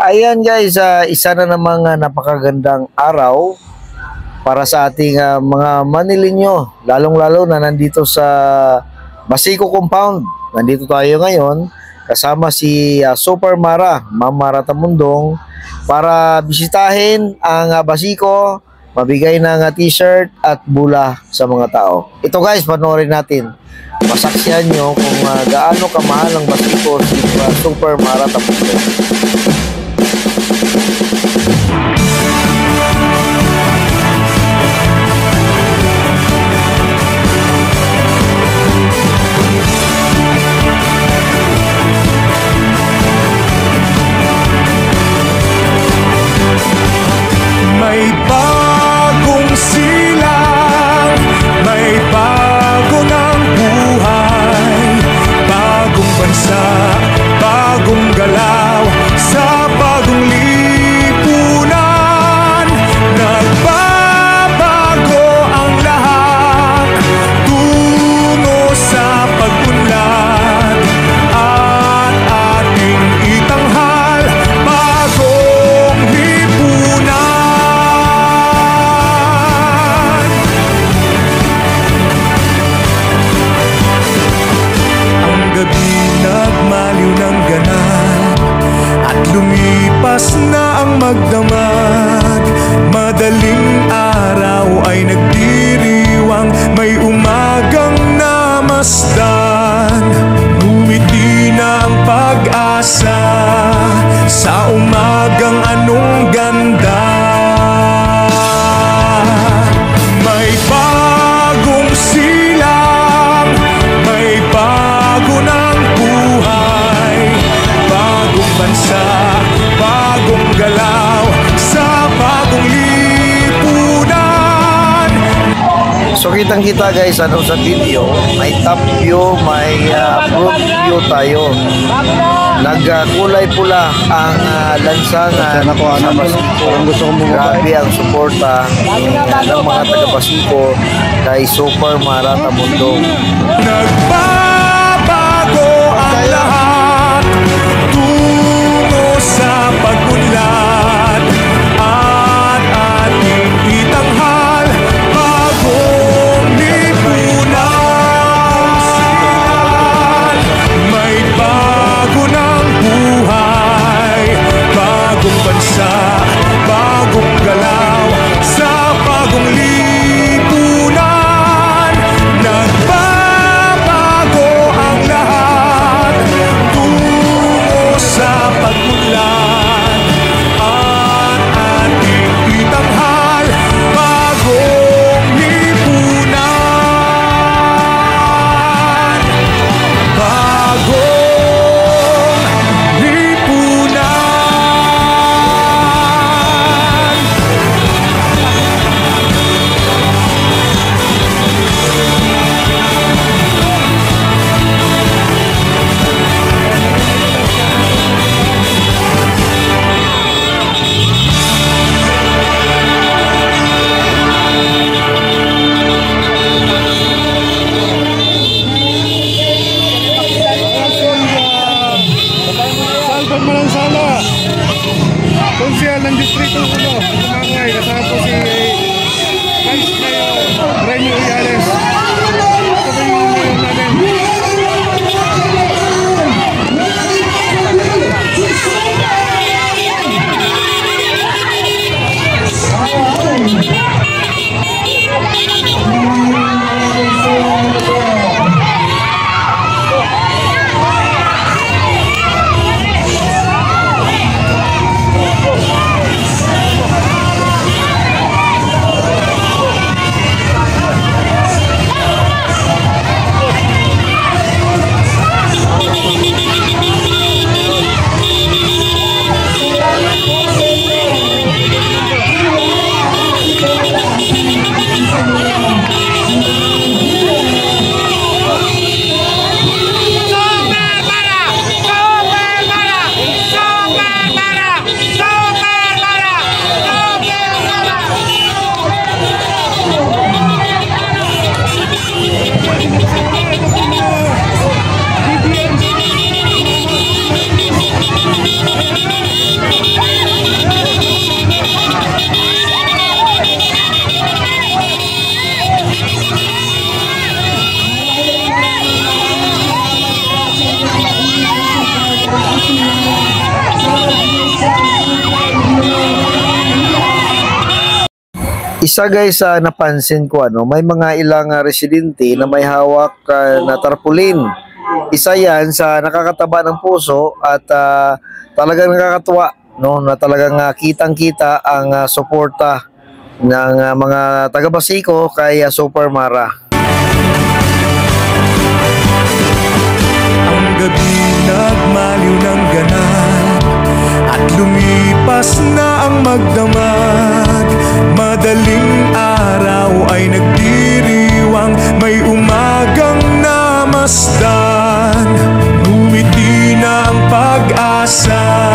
Ayan guys, isa na namang napakagandang araw para sa ating mga Manileño, lalong-lalo na nandito sa Basico Compound. Nandito tayo ngayon kasama si Super Mara, Ma'am Mara Tamundong, para bisitahin ang Basico, mabigay ng t-shirt at bula sa mga tao. Ito guys, panoorin natin. Masaksihan nyo kung gaano kamahal ang Basico si Super Mara Tamundong. May bagong silang, may bago ng buhay, bagong bansa, bagong galaw, sa bagong lipunan. Nagbabago ang lahat, tungo sa pag-unlad, at ating itanghal, bagong lipunan. Gabi nagmaliw ng ganap at lumipas na ang magdamag. Madaling araw ay nagdiriwang, may umagang namasdan. Ngumiti na ang pag-asa sa umagang anong ganda. May bagong silang, may bago ng buhay, bagong bansa, bagong galaw, sa bagong lipunan. So kitang-kita guys, sa video, may top view, may front view tayo. Nagkulay pula ang lansangan sa Basico. Grabe ang suporta ng mga taga-Basico kay Super Mara Tamundong. Nagbabago ang lahat, tungo sa pag-unlad, at ating itanghal, bagong lipunan. May bago ng buhay, bagong bansa, bagong galaw, sa bagong lipunan. Nagbabago ang lahat, tungo sa pag-unlad, at ating itanghal, bagong lipunan. Bagong lipunan. Salvan Malansala, konsyal ng Distrito 1, Tumangay, kasama po si Vice Mayor Renyo Iales. Ito ba yung mayor namin? Isa guys, napansin ko may mga ilang residente na may hawak na tarpaulin. Isa yan sa nakakataba ng puso at talagang nakakatuwa, no, na talagang kitang-kita ang suporta ng mga taga Basico kay Super Mara. Ang gabi nagmaliw ng ganap at lumipas na ang magdamag. Madaling araw ay nagdiriwang, may umagang namasdan. Ngumiti na ang pag-asa.